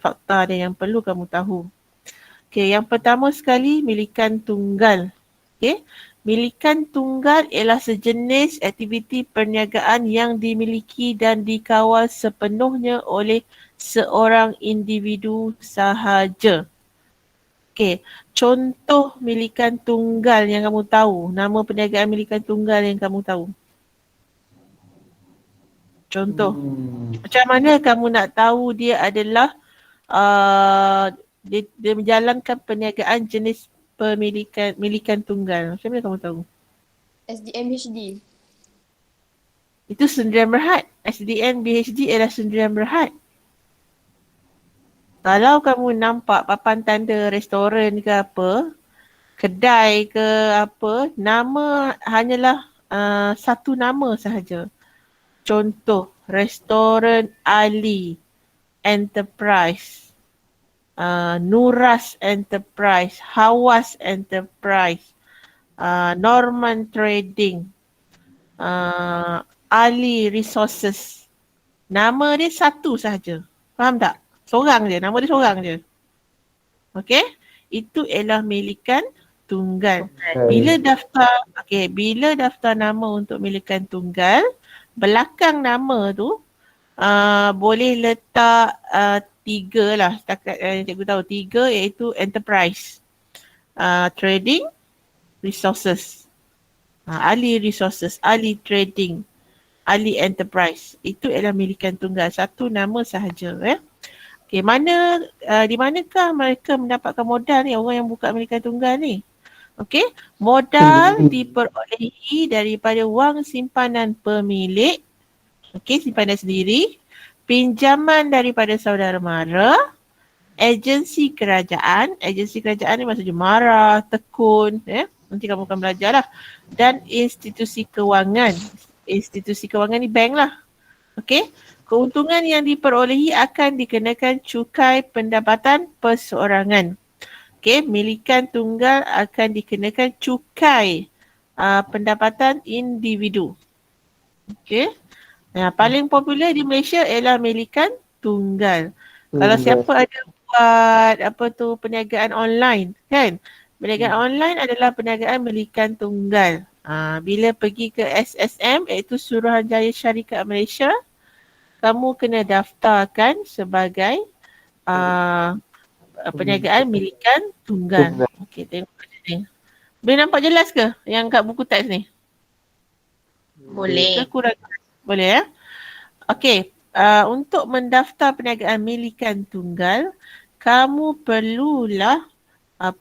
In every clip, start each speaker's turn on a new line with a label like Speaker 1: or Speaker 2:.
Speaker 1: fakta dia yang perlu kamu tahu. Okey, yang pertama sekali milikan tunggal. Okey, milikan tunggal ialah sejenis aktiviti perniagaan yang dimiliki dan dikawal sepenuhnya oleh seorang individu sahaja. Okey, contoh milikan tunggal yang kamu tahu, nama perniagaan milikan tunggal yang kamu tahu. Contoh, macam mana kamu nak tahu dia adalah dia menjalankan perniagaan jenis milikan tunggal. Macam mana kamu tahu?
Speaker 2: SDM HD.
Speaker 1: Itu sendirian berhad. SDN BHD ialah sendirian berhad. Kalau kamu nampak papan tanda restoran ke apa, kedai ke apa, nama hanyalah satu nama sahaja. Contoh, restoran Ali Enterprise, Nuras Enterprise, Hawas Enterprise, Norman Trading, Ali Resources. Nama dia satu sahaja. Faham tak? Seorang je. Nama dia seorang je. Okey? Itu ialah milikan tunggal. Bila daftar nama untuk milikan tunggal, belakang nama tu boleh letak 3 lah. Setakat cikgu tahu 3 iaitu enterprise, trading, resources. Ali resources, Ali trading, Ali enterprise. Itu ialah milikan tunggal. Satu nama sahaja. Okey, di manakah mereka mendapatkan modal ni, orang yang buka milikan tunggal ni? Okey, modal diperolehi daripada wang simpanan pemilik, okey, simpanan sendiri, pinjaman daripada saudara mara, agensi kerajaan ni maksudnya mara, tekun, nanti kamu akan belajar lah, dan institusi kewangan. Institusi kewangan ni bank lah. Okey, keuntungan yang diperolehi akan dikenakan cukai pendapatan perseorangan. Okey, milikan tunggal akan dikenakan cukai pendapatan individu. Okey. Paling popular di Malaysia ialah milikan tunggal. Kalau siapa ada buat perniagaan online kan? Perniagaan online adalah perniagaan milikan tunggal. Bila pergi ke SSM iaitu Suruhanjaya Syarikat Malaysia, kamu kena daftarkan sebagai perniagaan milikan tunggal. Okey, tengok kat sini. Boleh nampak jelas ke yang kat buku teks ni?
Speaker 3: Boleh.
Speaker 1: Ke kurang? Boleh ya? Okey, untuk mendaftar perniagaan milikan tunggal, kamu perlulah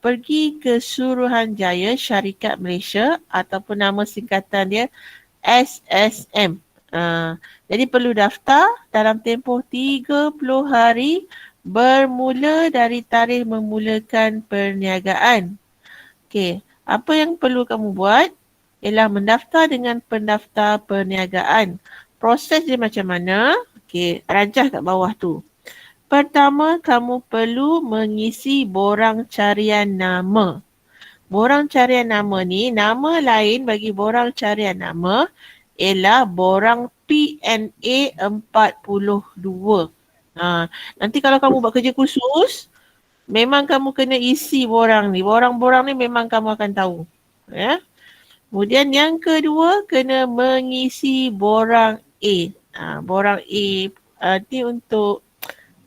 Speaker 1: pergi ke Suruhanjaya Syarikat Malaysia ataupun nama singkatan dia SSM. Jadi perlu daftar dalam tempoh 30 hari bermula dari tarikh memulakan perniagaan. Okey, apa yang perlu kamu buat ialah mendaftar dengan pendaftar perniagaan. Proses dia macam mana? Okey, rajah kat bawah tu. Pertama, kamu perlu mengisi borang carian nama. Borang carian nama ni, nama lain bagi borang carian nama ialah borang PNA 42. Nanti kalau kamu buat kerja khusus, memang kamu kena isi borang ni. Borang-borang ni memang kamu akan tahu. Ya. Kemudian yang kedua, kena mengisi borang A. Borang A ni untuk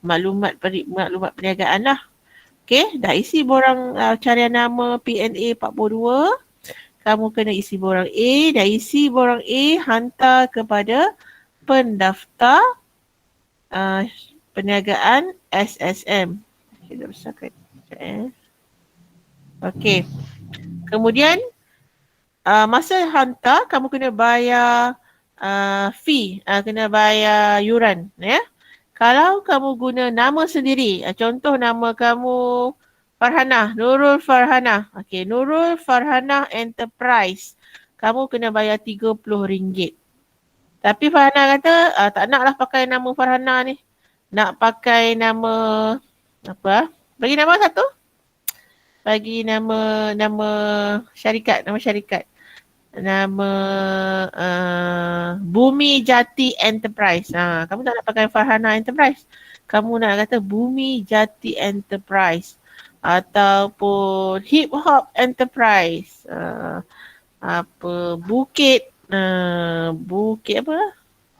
Speaker 1: maklumat perniagaan lah. Okey, dah isi borang carian nama PNA 42. Kamu kena isi borang A. Dah isi borang A, hantar kepada pendaftar perniagaan SSM. Kita besarkan. Okey. Kemudian masa hantar, kamu kena bayar fee, kena bayar yuran. Ya. Kalau kamu guna nama sendiri, contoh nama kamu Farhanah, Nurul Farhanah. Okey, Nurul Farhanah Enterprise. Kamu kena bayar RM30. Tapi Farhanah kata, tak naklah pakai nama Farhanah ni. Nak pakai nama, apa? Bagi nama satu? Bagi nama syarikat, nama syarikat. Nama Bumi Jati Enterprise. Kamu tak nak pakai Farhanah Enterprise. kamu nak kata Bumi Jati Enterprise ataupun Hip Hop Enterprise, apa Bukit apa?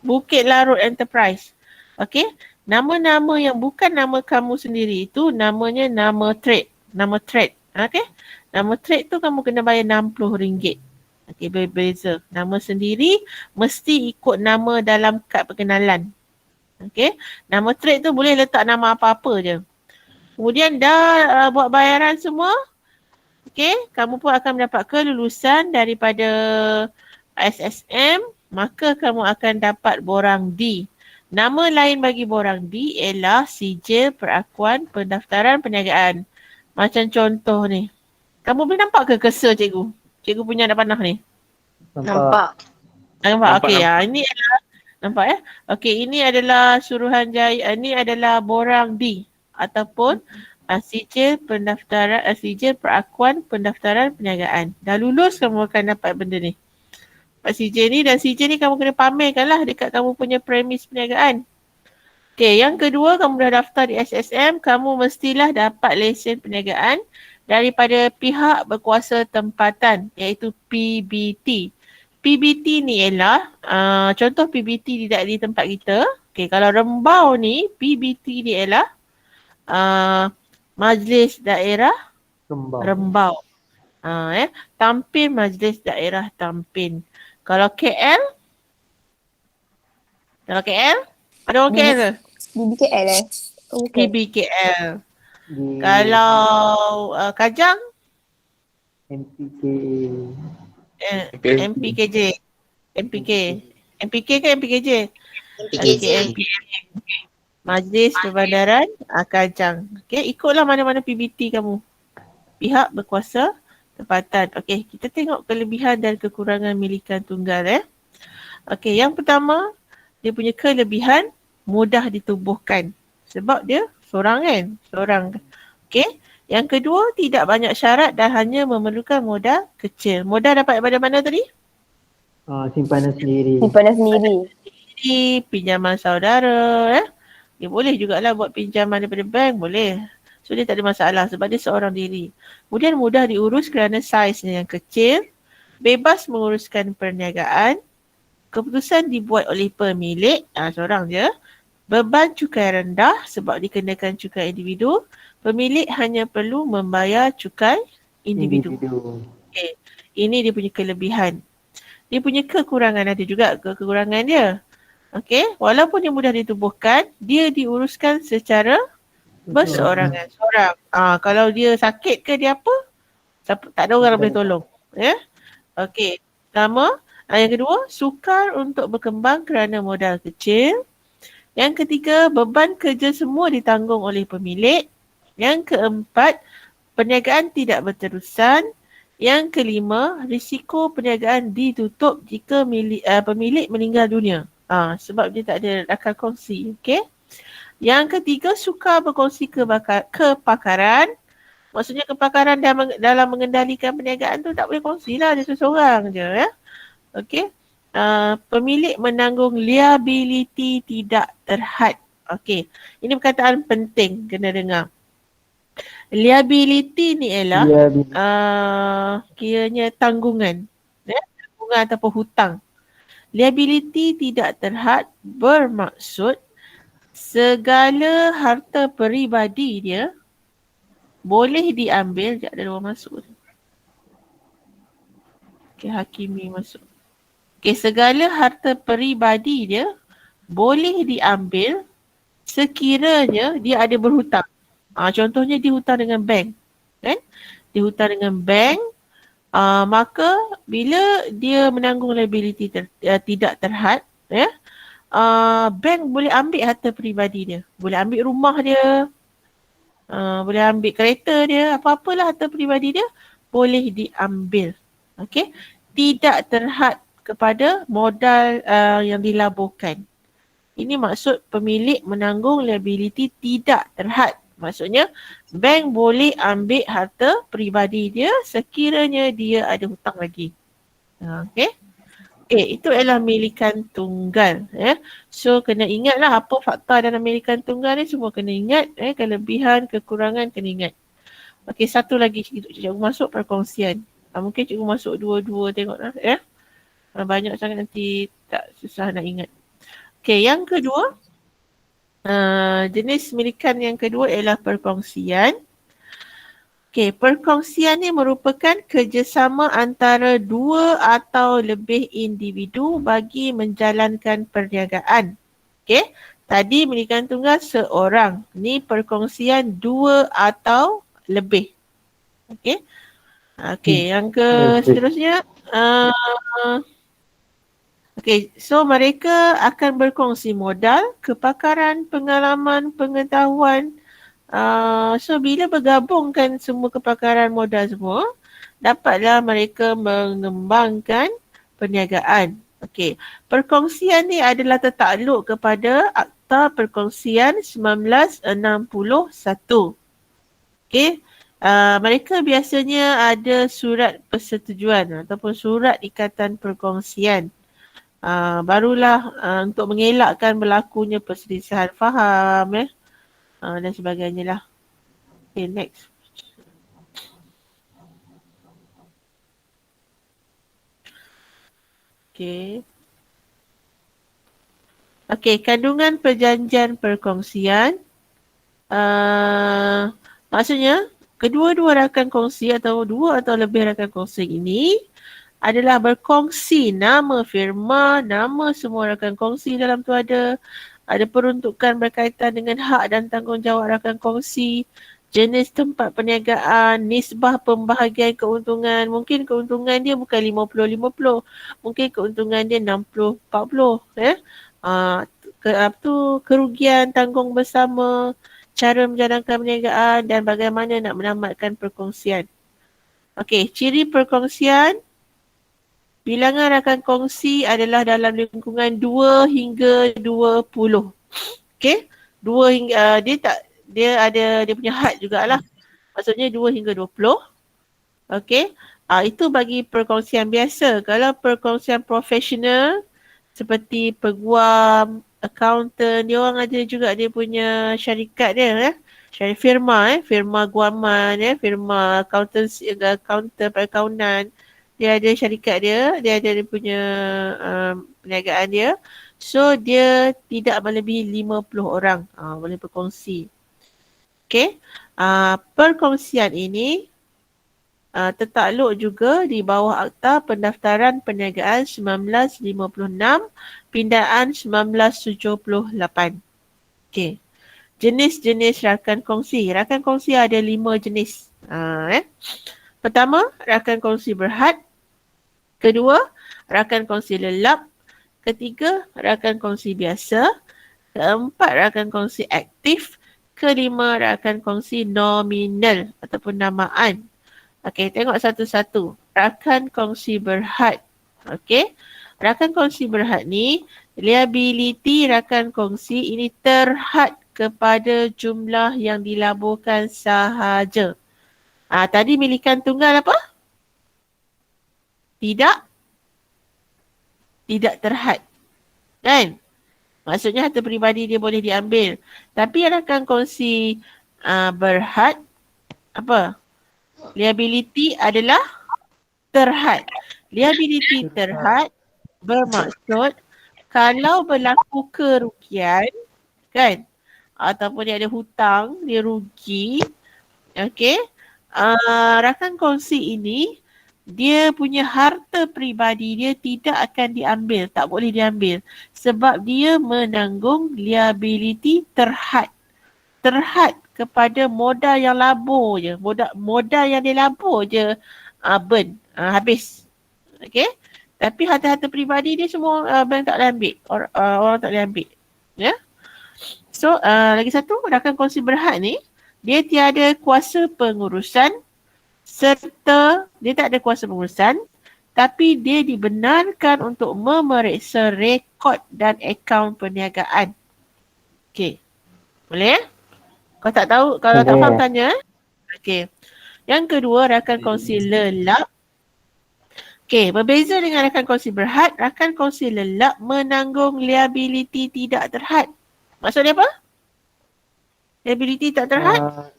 Speaker 1: Bukit Larut Enterprise. Okey, nama-nama yang bukan nama kamu sendiri itu namanya nama trade, nama trade. Okey. Nama trade tu kamu kena bayar RM60. Okey, berbeza. Nama sendiri mesti ikut nama dalam kad perkenalan. Okey. Nama trade tu boleh letak nama apa-apa je. Kemudian dah buat bayaran semua. Okey, kamu pun akan mendapat kelulusan daripada SSM, maka kamu akan dapat borang D. Nama lain bagi borang D ialah Sijil Perakuan Pendaftaran Perniagaan. Macam contoh ni. Kamu boleh nampak ke cursor cikgu? Cikgu punya anak panah ni.
Speaker 2: Nampak.
Speaker 1: Nampak? Okey, ini adalah nampak ya? Okey, ini adalah Suruhanjaya, ini adalah borang D ataupun Sijil Pendaftaran, Sijil Perakuan Pendaftaran Perniagaan. Dah lulus kamu akan dapat benda ni. CJ ni, dan CJ ni kamu kena pamerkan lah dekat kamu punya premis perniagaan. Okey, yang kedua, kamu dah daftar di SSM, kamu mestilah dapat lesen perniagaan daripada pihak berkuasa tempatan, iaitu PBT. PBT ni ialah, contoh PBT tidak di tempat kita. Okey, kalau Rembau ni, PBT ni ialah Majlis Daerah Rembau. Tampin Majlis Daerah Tampin. Kalau KL? Ada orang KL ke?
Speaker 2: BBKL Bukan.
Speaker 1: PBKL. Kalau Kajang? MPKJ. MPK ke MPKJ? MPK. Majlis Perbandaran Kajang. Okey, ikutlah mana-mana PBT kamu. Pihak berkuasa tempatan. Okey, kita tengok kelebihan dan kekurangan milikan tunggal. Okey, yang pertama, dia punya kelebihan mudah ditubuhkan. Sebab dia seorang kan? Seorang. Okey. Yang kedua, tidak banyak syarat dan hanya memerlukan modal kecil. Modal dapat daripada mana tadi?
Speaker 3: Simpanan sendiri.
Speaker 1: Pinjaman saudara. Dia boleh jugalah buat pinjaman daripada bank, boleh. So dia tak ada masalah sebab dia seorang diri. Kemudian mudah diurus kerana saiznya yang kecil. Bebas menguruskan perniagaan. Keputusan dibuat oleh pemilik, seorang je. Beban cukai rendah sebab dikenakan cukai individu. Pemilik hanya perlu membayar cukai individu. Okay. Ini dia punya kelebihan. Dia punya kekurangan, ada juga kekurangan dia. Okey, walaupun dia mudah ditubuhkan, dia diuruskan secara berseorangan. Seorang. Kalau dia sakit ke dia apa, tak ada orang boleh tolong. Ya. Okey. Pertama, yang kedua, sukar untuk berkembang kerana modal kecil. Yang ketiga, beban kerja semua ditanggung oleh pemilik. Yang keempat, perniagaan tidak berterusan. Yang kelima, risiko perniagaan ditutup jika pemilik meninggal dunia. Sebab dia tak ada akal kongsi. Okey. Yang ketiga, suka berkongsi kepakaran. Maksudnya kepakaran dalam mengendalikan perniagaan tu tak boleh kongsi lah, dia seorang je ya. Okey. Pemilik menanggung liability tidak terhad. Okey. Ini perkataan penting kena dengar. Liability ni ialah kiranya tanggungan. Ya? Tanggungan ataupun hutang. Liability tidak terhad bermaksud segala harta peribadi dia boleh diambil. Sekejap ada orang masuk. Okay, Hakimi masuk. Okay, segala harta peribadi dia boleh diambil sekiranya dia ada berhutang. Contohnya dia hutang dengan bank. Kan? Dia hutang dengan bank. Maka bila dia menanggung liability tidak terhad, ya, bank boleh ambil harta peribadi dia. Boleh ambil rumah dia, boleh ambil kereta dia, apa-apalah harta peribadi dia boleh diambil. Okey, tidak terhad kepada modal yang dilaburkan. Ini maksud pemilik menanggung liability tidak terhad. Maksudnya bank boleh ambil harta peribadi dia sekiranya dia ada hutang lagi. Okey. Itu ialah milikan tunggal. So kena ingatlah apa fakta dalam milikan tunggal ni, semua kena ingat. Kelebihan, kekurangan kena ingat. Okey, satu lagi cikgu masuk perkongsian. Mungkin cikgu masuk dua-dua tengoklah. Banyak sangat nanti tak susah nak ingat. Okey, yang kedua. Jenis milikan yang kedua ialah perkongsian. Okey, perkongsian ni merupakan kerjasama antara dua atau lebih individu bagi menjalankan perniagaan. Okey, tadi milikan tunggal seorang. Ni perkongsian dua atau lebih. Okey. Okey, yang seterusnya. Okey, so mereka akan berkongsi modal, kepakaran, pengalaman, pengetahuan. So bila bergabungkan semua kepakaran modal semua, dapatlah mereka mengembangkan perniagaan. Okey, perkongsian ni adalah tertakluk kepada Akta Perkongsian 1961. Okey, mereka biasanya ada surat persetujuan ataupun surat ikatan perkongsian. Barulah untuk mengelakkan berlakunya perselisihan faham dan sebagainya lah. Okay, next. Okay, kandungan perjanjian perkongsian. Maksudnya, kedua-dua rakan kongsi atau dua atau lebih rakan kongsi ini adalah berkongsi nama firma, nama semua rakan kongsi dalam tu ada peruntukan berkaitan dengan hak dan tanggungjawab rakan kongsi, jenis tempat perniagaan, nisbah pembahagian keuntungan. Mungkin keuntungan dia bukan 50-50, mungkin keuntungan dia 60-40. Kerugian tanggung bersama, cara menjalankan perniagaan dan bagaimana nak menamatkan perkongsian. Okey, ciri perkongsian. Bilangan rakan kongsi adalah dalam lingkungan 2 hingga 20. Okey? 2 hingga dia ada dia punya had jugalah. Maksudnya 2 hingga 20. Okey? Itu bagi perkongsian biasa. Kalau perkongsian profesional seperti peguam, accountant, dia orang ada juga dia punya syarikat dia firma firma guaman firma accountancy, accountant perakaunan. Dia ada syarikat dia ada dia punya perniagaan dia. So dia tidak melebihi 50 orang boleh berkongsi. Okey. Perkongsian ini tertakluk juga di bawah Akta Pendaftaran Perniagaan 1956, Pindaan 1978. Okey. Jenis-jenis rakan kongsi. Rakan kongsi ada 5 jenis. Pertama, rakan kongsi berhad. Kedua, rakan kongsi lelap. Ketiga, rakan kongsi biasa. Keempat, rakan kongsi aktif. Kelima, rakan kongsi nominal ataupun namaan. Okey, tengok satu-satu. Rakan kongsi berhad. Okey. Rakan kongsi berhad ni, liability rakan kongsi ini terhad kepada jumlah yang dilaburkan sahaja. Tadi milikan tunggal apa? Tidak terhad. Kan? Maksudnya harta peribadi dia boleh diambil. Tapi rakan kongsi berhad, apa? Liability adalah terhad. Liability terhad bermaksud kalau berlaku kerugian, kan? Ataupun dia ada hutang, dia rugi. Okey. Rakan kongsi ini, dia punya harta peribadi dia tidak akan diambil, tak boleh diambil. Sebab dia menanggung liability terhad. Terhad kepada modal yang labur je. Modal yang dia labur je burn, habis. Okey. Tapi harta-harta peribadi dia semua bank tak boleh ambil. Orang tak boleh ambil. Ya. So, lagi satu, rakan kongsi berhad ni, dia tiada kuasa pengurusan serta dia tak ada kuasa pengurusan, tapi dia dibenarkan untuk memeriksa rekod dan akaun perniagaan. Okey. Boleh? Kalau tak tahu, kalau tak faham tanya. Okey. Yang kedua, rakan kongsi lelap. Okey, berbeza dengan rakan kongsi berhad, rakan kongsi lelap menanggung liability tidak terhad. Maksudnya apa? Liability tak terhad?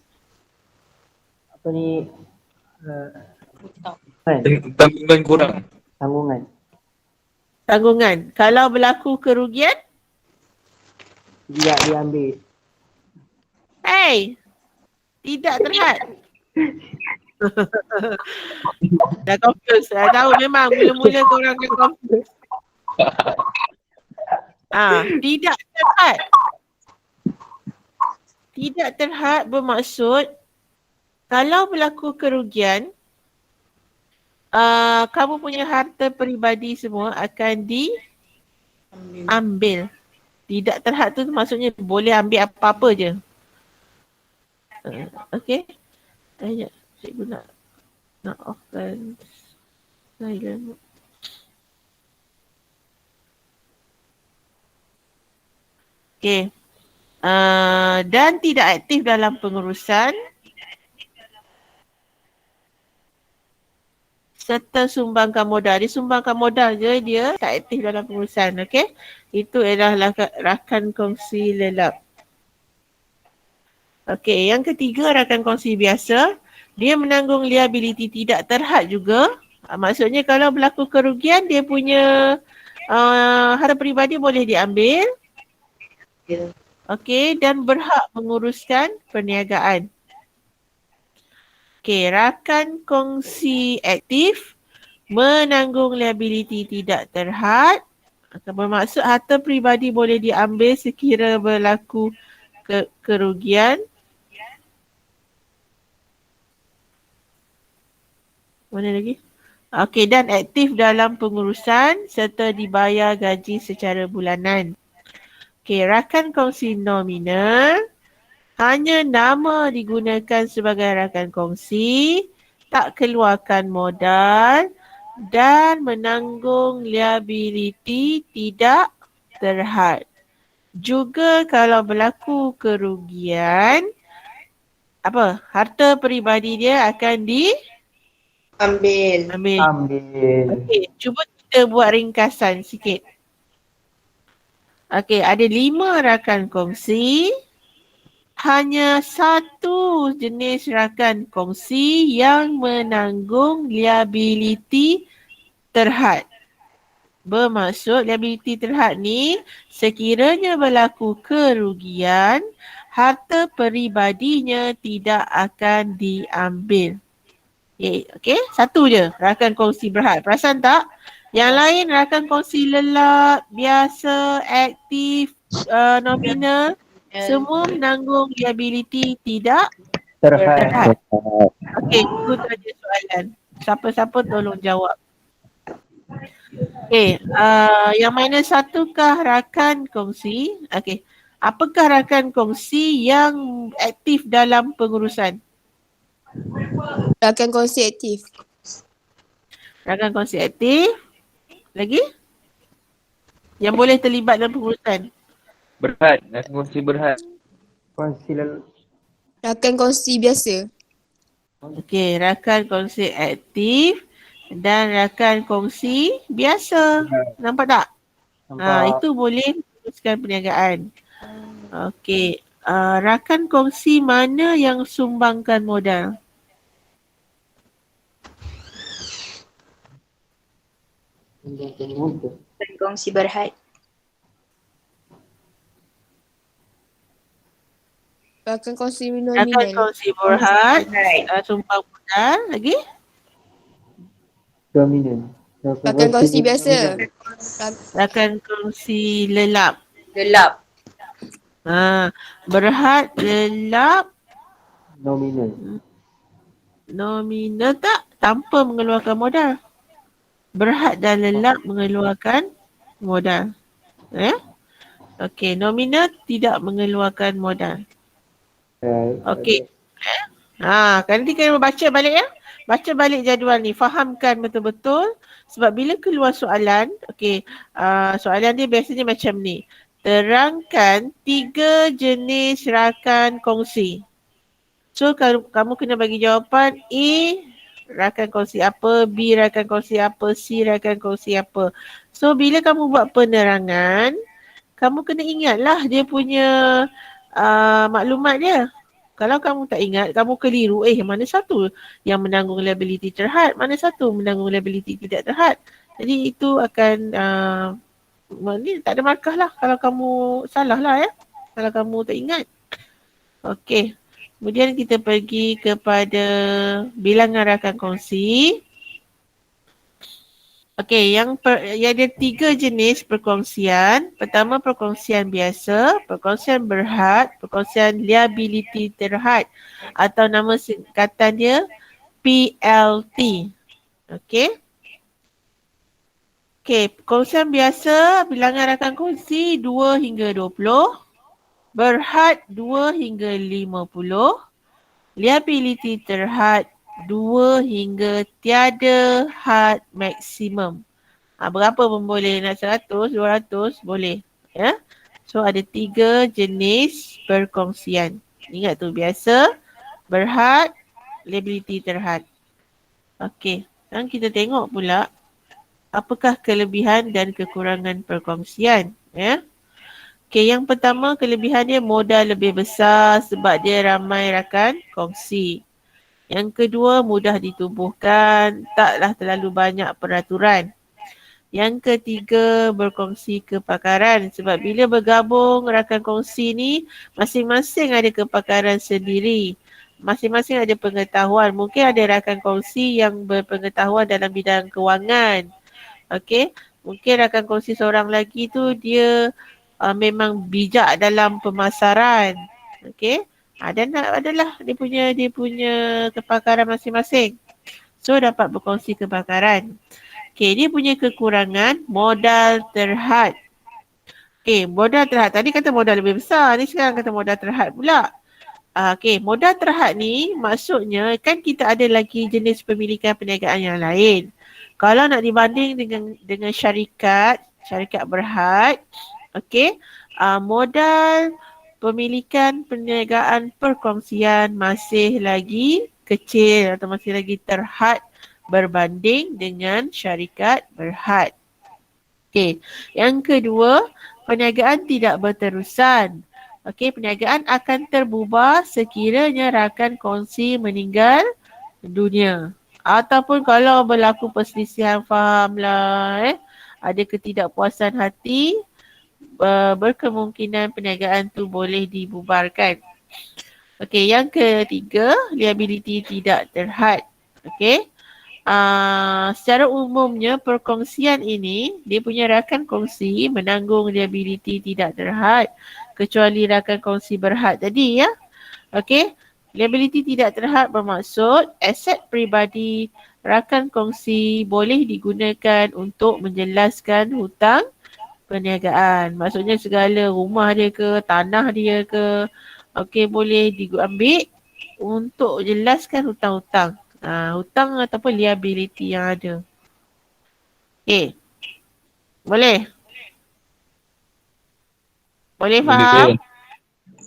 Speaker 3: Apa ni? Kan?
Speaker 4: Tanggungan kurang.
Speaker 3: Tanggungan.
Speaker 1: Tanggungan. Kalau berlaku kerugian,
Speaker 3: Tidak diambil.
Speaker 1: hey, tidak terhad. Dah confused. Dah tahu memang mula-mula korang akan confused. Tidak terhad. Tidak terhad bermaksud kalau berlaku kerugian, kamu punya harta peribadi semua akan diambil. Tidak terhad tu maksudnya boleh ambil apa-apa je. Okey. Ayat cikgu nak offkan silent. Okey. Dan tidak aktif dalam pengurusan serta sumbangkan modal. Dia sumbangkan modal je, dia tak aktif dalam pengurusan. Okey. Itu adalah rakan kongsi lelap. Okey, yang ketiga rakan kongsi biasa. Dia menanggung liability tidak terhad juga. Maksudnya kalau berlaku kerugian, dia punya harta peribadi boleh diambil. Okey, dan berhak menguruskan perniagaan. Okey, rakan kongsi aktif menanggung liability tidak terhad. Bermaksud harta peribadi boleh diambil sekira berlaku kerugian. Mana lagi? Okey, dan aktif dalam pengurusan serta dibayar gaji secara bulanan. Okey, rakan kongsi nominal. Hanya nama digunakan sebagai rakan kongsi, tak keluarkan modal dan menanggung liability tidak terhad. Juga kalau berlaku kerugian, harta peribadi dia akan
Speaker 2: Ambil.
Speaker 1: Okey, cuba kita buat ringkasan sikit. Okey, ada 5 rakan kongsi. Hanya satu jenis rakan kongsi yang menanggung liability terhad. Bermaksud liability terhad ni sekiranya berlaku kerugian, harta peribadinya tidak akan diambil. Okey, satu je rakan kongsi berhad. Perasan tak? Yang lain rakan kongsi lelap, biasa, aktif, nominal. Semua menanggung liability tidak terhad. Okey, cikgu tanya soalan. Siapa-siapa tolong jawab. Okey, yang mana satukah rakan kongsi? Okey, apakah rakan kongsi yang aktif dalam pengurusan?
Speaker 2: Rakan kongsi aktif.
Speaker 1: Rakan kongsi aktif. Lagi? Yang boleh terlibat dalam pengurusan.
Speaker 4: Berhad. Rakan kongsi berhad.
Speaker 2: Rakan kongsi biasa.
Speaker 1: Okey, rakan kongsi aktif dan rakan kongsi biasa. Nampak tak? Itu boleh teruskan perniagaan. Okey, rakan kongsi mana yang sumbangkan modal?
Speaker 2: Rakan kongsi berhad. Rakan kongsi nominal.
Speaker 1: Rakan kongsi berhad, sumbang modal. Lagi?
Speaker 3: Dominan.
Speaker 2: Rakan kongsi biasa.
Speaker 1: Rakan kongsi lelap.
Speaker 2: Lelap.
Speaker 1: Berhad, lelap,
Speaker 3: Nominal.
Speaker 1: nominal tak? Tanpa mengeluarkan modal. Berhad dan lelap mengeluarkan modal. Okey, nominal tidak mengeluarkan modal. Okey. Nanti kena baca balik ya. Baca balik jadual ni. Fahamkan betul-betul. Sebab bila keluar soalan, soalan dia biasanya macam ni. Terangkan 3 jenis rakan kongsi. So, kamu kena bagi jawapan A, rakan kongsi apa, B rakan kongsi apa, C rakan kongsi apa. So bila kamu buat penerangan, kamu kena ingatlah dia punya maklumat dia. Kalau kamu tak ingat, kamu keliru. Mana satu yang menanggung liability terhad, mana satu menanggung liability tidak terhad. Jadi itu akan ni tak ada markah lah kalau kamu salah lah ya. Kalau kamu tak ingat. Okey. Kemudian kita pergi kepada bilangan rakan kongsi. Okey, yang ada 3 jenis perkongsian. Pertama perkongsian biasa, perkongsian berhad, perkongsian liability terhad atau nama singkatan dia PLT. Okey. Okey, perkongsian biasa bilangan rakan kongsi 2 hingga 20, berhad 2 hingga 50, liability terhad 2 hingga tiada had maksimum. Berapa pun boleh, nak 100, 200 boleh. Ya. So ada 3 jenis perkongsian. Ingat tu, biasa, berhad, liability terhad. Okey, sekarang kita tengok pula apakah kelebihan dan kekurangan perkongsian. Ya. Okey, yang pertama kelebihan dia modal lebih besar sebab dia ramai rakan kongsi. Yang kedua, mudah ditubuhkan, taklah terlalu banyak peraturan. Yang ketiga, berkongsi kepakaran. Sebab bila bergabung rakan kongsi ni, masing-masing ada kepakaran sendiri. Masing-masing ada pengetahuan. Mungkin ada rakan kongsi yang berpengetahuan dalam bidang kewangan. Okey, mungkin rakan kongsi seorang lagi tu dia memang bijak dalam pemasaran. Okey. Dan adalah dia punya kepakaran masing-masing. So dapat berkongsi kepakaran. Okey, dia punya kekurangan modal terhad. Okey, modal terhad. Tadi kata modal lebih besar, ni sekarang kata modal terhad pula. Okey, modal terhad ni maksudnya kan kita ada lagi jenis pemilikan perniagaan yang lain. Kalau nak dibanding dengan syarikat berhad, okey, modal pemilikan perniagaan perkongsian masih lagi kecil atau masih lagi terhad berbanding dengan syarikat berhad. Okey, yang kedua, perniagaan tidak berterusan. Okey, perniagaan akan terbubar sekiranya rakan kongsi meninggal dunia. Ataupun kalau berlaku perselisihan faham lah, ada ketidakpuasan hati, berkemungkinan perniagaan tu boleh dibubarkan. Okey, yang ketiga, liability tidak terhad. Okey. Secara umumnya perkongsian ini, dia punya rakan kongsi menanggung liability tidak terhad kecuali rakan kongsi berhad tadi ya. Okey. Liability tidak terhad bermaksud aset peribadi rakan kongsi boleh digunakan untuk menjelaskan hutang perniagaan. Maksudnya segala rumah dia ke, tanah dia ke, okey, boleh diambil untuk jelaskan hutang-hutang. Hutang ataupun liability yang ada. Okey. Boleh? Boleh faham?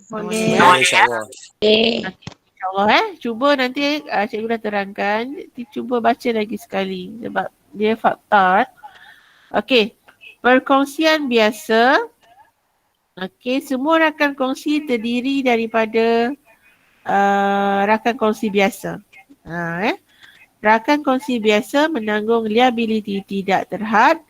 Speaker 2: Boleh.
Speaker 5: InsyaAllah.
Speaker 1: InsyaAllah cuba nanti cikgu dah terangkan. Cuba baca lagi sekali sebab dia fakta. Okey. Perkongsian biasa. Okey, semua rakan kongsi terdiri daripada rakan kongsi biasa. Rakan kongsi biasa menanggung liability tidak terhad.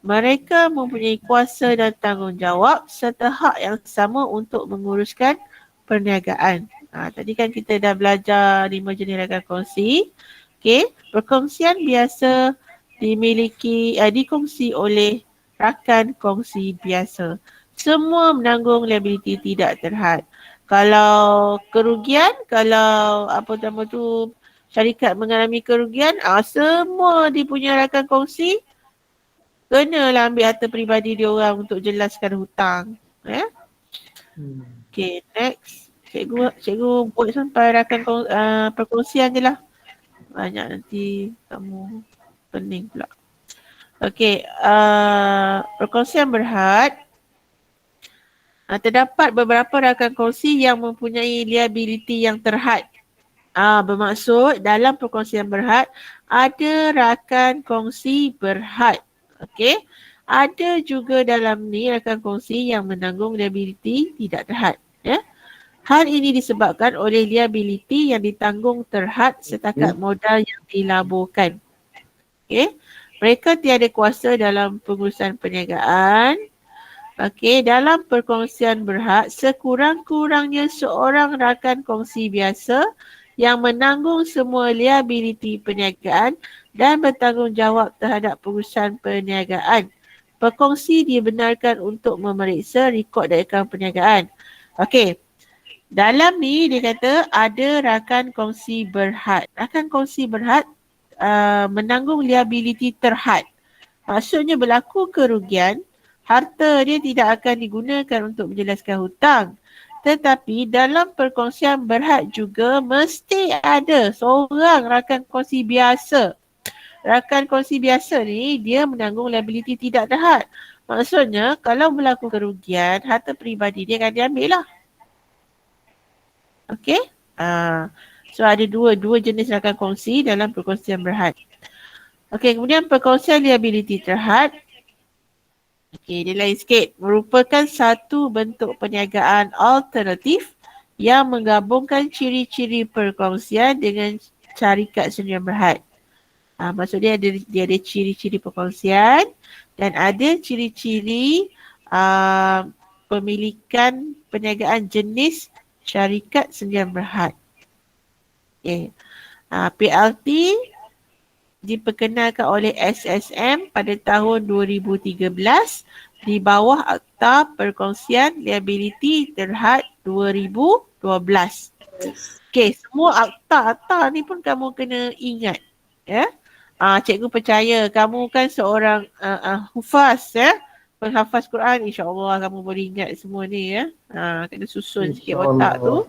Speaker 1: Mereka mempunyai kuasa dan tanggungjawab serta hak yang sama untuk menguruskan perniagaan. Tadi kan kita dah belajar 5 jenis rakan kongsi. Okey, perkongsian biasa dikongsi oleh rakan kongsi biasa. Semua menanggung liability tidak terhad. Kalau kerugian, kalau syarikat mengalami kerugian, semua dia punya rakan kongsi kenalah ambil harta peribadi dia orang untuk jelaskan hutang. Okay, next. Cikgu buat sampai rakan perkongsian je lah. Banyak nanti kamu pening pula. Okay, perkongsian berhad. Terdapat beberapa rakan kongsi yang mempunyai liability yang terhad. Bermaksud dalam perkongsian berhad ada rakan kongsi berhad. Okey. Ada juga dalam ni rakan kongsi yang menanggung liability tidak terhad. Ya. Hal ini disebabkan oleh liability yang ditanggung terhad setakat modal yang dilaburkan. Okey. Mereka tiada kuasa dalam pengurusan perniagaan. Okey, dalam perkongsian berhad, sekurang-kurangnya seorang rakan kongsi biasa yang menanggung semua liability perniagaan dan bertanggungjawab terhadap pengurusan perniagaan. Pekongsi dibenarkan untuk memeriksa rekod dan akaun perniagaan. Okey, dalam ni dia kata ada rakan kongsi berhad. Rakan kongsi berhad menanggung liability terhad. Maksudnya berlaku kerugian, harta dia tidak akan digunakan untuk menjelaskan hutang. Tetapi dalam perkongsian berhad juga mesti ada seorang rakan kongsi biasa. Rakan kongsi biasa ni dia menanggung liability tidak terhad. Maksudnya kalau berlaku kerugian, harta peribadi dia akan diambil lah. Okey? So ada dua jenis rakan kongsi dalam perkongsian berhad. Okey, kemudian perkongsian liability terhad. Okey, dia lain sikit. Merupakan satu bentuk perniagaan alternatif yang menggabungkan ciri-ciri perkongsian dengan syarikat sendirian berhad. Maksudnya dia ada ciri-ciri perkongsian dan ada ciri-ciri pemilikan perniagaan jenis syarikat sendirian berhad. Okay. PLT diperkenalkan oleh SSM pada tahun 2013 di bawah Akta Perkongsian Liability Terhad 2012. Okey, semua akta ni pun kamu kena ingat. Ya. Cikgu percaya kamu kan seorang hufaz ya. Penghafaz Quran, insya-Allah kamu boleh ingat semua ni ya. Kena susun sikit otak tu.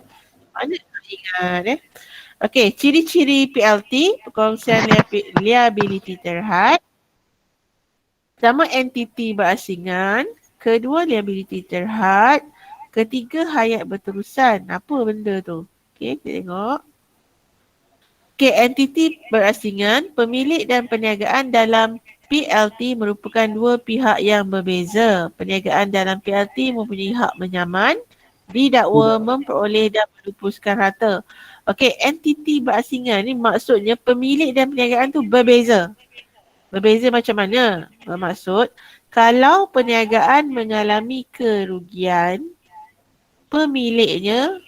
Speaker 1: Mana nak ingat ya. Okey, ciri-ciri PLT, perkongsian liability terhad. Pertama, entiti berasingan. Kedua, liability terhad. Ketiga, hayat berterusan. Apa benda tu? Okey, kita tengok. Okey, entiti berasingan, pemilik dan perniagaan dalam PLT merupakan dua pihak yang berbeza. Perniagaan dalam PLT mempunyai hak menyaman, didakwa, memperoleh dan melupuskan harta. Okey, entiti berasingan ni maksudnya pemilik dan perniagaan tu berbeza. Berbeza macam mana? Bermaksud, kalau perniagaan mengalami kerugian, pemiliknya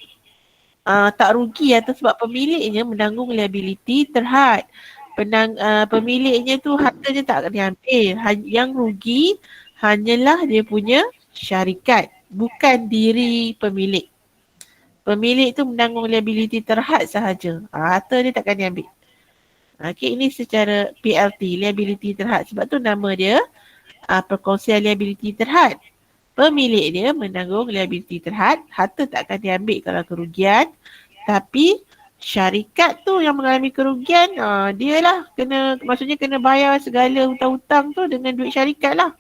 Speaker 1: tak rugi atau sebab pemiliknya menanggung liability terhad. Pemiliknya tu hartanya tak akan diambil. Yang rugi hanyalah dia punya syarikat, bukan diri pemilik. Pemilik tu menanggung liability terhad sahaja. Harta dia takkan diambil. Okey, ini secara PLT, liability terhad. Sebab tu nama dia perkongsian liability terhad. Pemilik dia menanggung liability terhad, harta tak akan diambil kalau kerugian. Tapi syarikat tu yang mengalami kerugian, dia lah maksudnya kena bayar segala hutang-hutang tu dengan duit syarikat lah.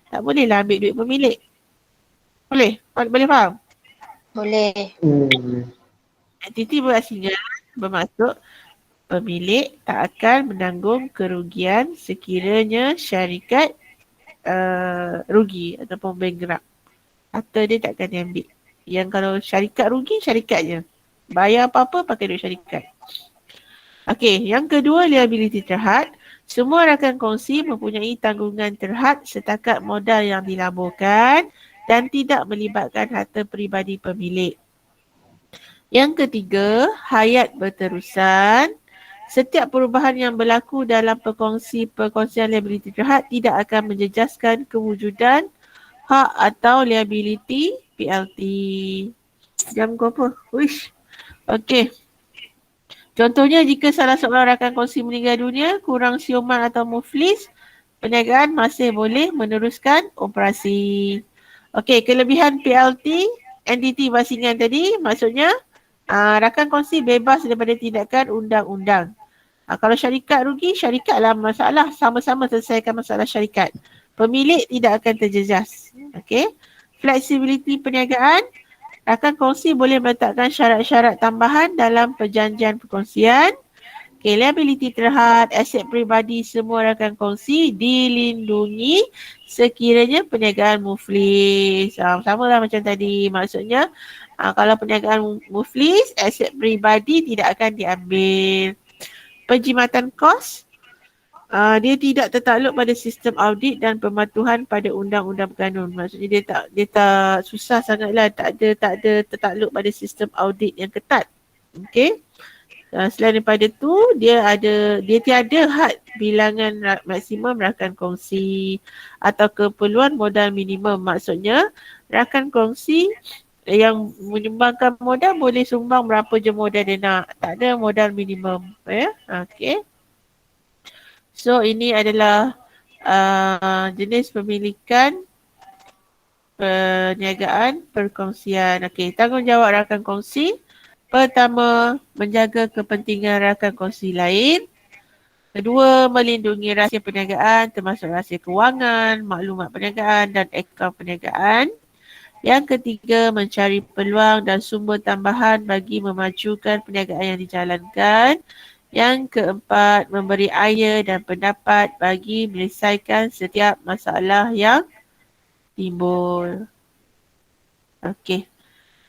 Speaker 1: Tak boleh lah ambil duit pemilik. Boleh? Boleh faham?
Speaker 2: Boleh.
Speaker 1: Entiti berasingan bermaksud pemilik tak akan menanggung kerugian sekiranya syarikat rugi ataupun bankrupt. Harta dia tak akan diambil. Yang kalau syarikat rugi, syarikatnya. Bayar apa-apa pakai duit syarikat. Okey, yang kedua liability terhad. Semua rakan kongsi mempunyai tanggungan terhad setakat modal yang dilaburkan dan tidak melibatkan harta peribadi pemilik. Yang ketiga, hayat berterusan. Setiap perubahan yang berlaku dalam perkongsian liability terhad tidak akan menjejaskan kewujudan hak atau liability PLT. Jam ke apa? Wish. Okey. Contohnya jika salah seorang rakan kongsi meninggal dunia, kurang siuman atau muflis, perniagaan masih boleh meneruskan operasi. Okey, kelebihan PLT, entiti berasingan tadi maksudnya rakan kongsi bebas daripada tindakan undang-undang. Kalau syarikat rugi, syarikatlah masalah, sama-sama selesaikan masalah syarikat. Pemilik tidak akan terjejas. Okey. Flexibility perniagaan, Rakan kongsi boleh meletakkan syarat-syarat tambahan dalam perjanjian perkongsian. Okay, liability terhad, aset peribadi semua rakan kongsi dilindungi sekiranya perniagaan muflis. Sama lah macam tadi. Maksudnya kalau perniagaan muflis, aset peribadi tidak akan diambil. Penjimatan kos, dia tidak tertakluk pada sistem audit dan pematuhan pada undang-undang berkanun. Maksudnya dia tak susah sangatlah, tak ada tertakluk pada sistem audit yang ketat. Okey. Selain daripada tu, dia tiada had bilangan maksimum rakan kongsi atau keperluan modal minimum. Maksudnya rakan kongsi yang menyumbangkan modal boleh sumbang berapa je modal dia nak. Tak ada modal minimum. Okey. So ini adalah jenis pemilikan perniagaan perkongsian. Okey, tanggungjawab rakan kongsi. Pertama, menjaga kepentingan rakan kongsi lain. Kedua, melindungi rahsia perniagaan termasuk rahsia kewangan, maklumat perniagaan dan akaun perniagaan. Yang ketiga, mencari peluang dan sumber tambahan bagi memajukan perniagaan yang dijalankan. Yang keempat, memberi idea dan pendapat bagi menyelesaikan setiap masalah yang timbul. Okey.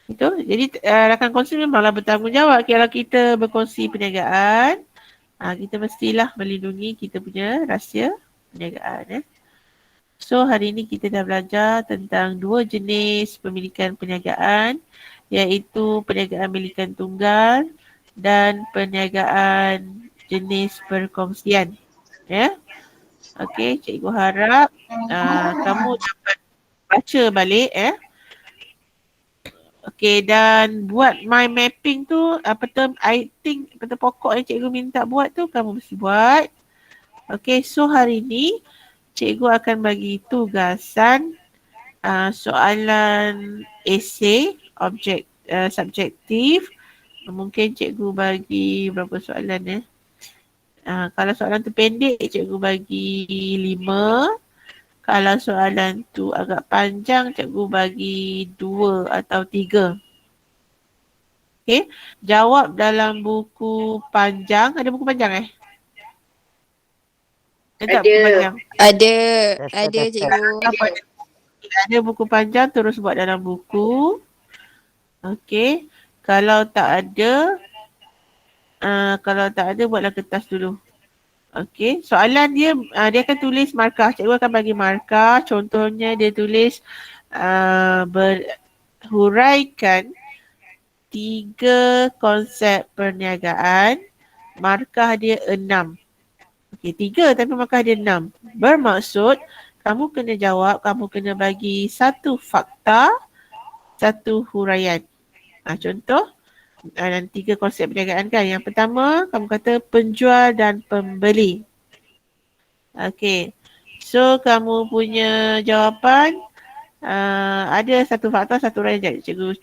Speaker 1: Itu. Jadi rakan kongsi memanglah bertanggungjawab kalau kita berkongsi perniagaan. Kita mestilah melindungi kita punya rahsia perniagaan. So hari ini kita dah belajar tentang dua jenis pemilikan perniagaan, iaitu perniagaan milikan tunggal dan perniagaan jenis perkongsian. Okey, cikgu harap kamu dapat baca balik Okey, dan buat mind mapping tu, peta pokok yang cikgu minta buat tu kamu mesti buat. Okey, so hari ni cikgu akan bagi tugasan soalan esei subjektif. Mungkin cikgu bagi berapa soalan kalau soalan tu pendek cikgu bagi 5. Kalau soalan tu agak panjang, cikgu bagi 2 atau 3. Okay. Jawab dalam buku panjang. Ada buku panjang
Speaker 2: Ada.
Speaker 1: Buku panjang?
Speaker 2: Ada cikgu.
Speaker 1: Ada buku panjang, terus buat dalam buku. Okay. Kalau tak ada, buatlah kertas dulu. Okey, soalan dia akan tulis markah. Cikgu akan bagi markah. Contohnya dia tulis berhuraikan 3 konsep perniagaan. Markah dia 6. Okey, 3 tapi markah dia 6. Bermaksud kamu kena jawab, kamu kena bagi 1 fakta, 1 huraian. Contoh dan 3 konsep perniagaan kan. Yang pertama, kamu kata penjual dan pembeli. Okey. So, kamu punya jawapan ada 1 fakta, 1 huraian. Cikgu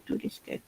Speaker 1: tuliskan.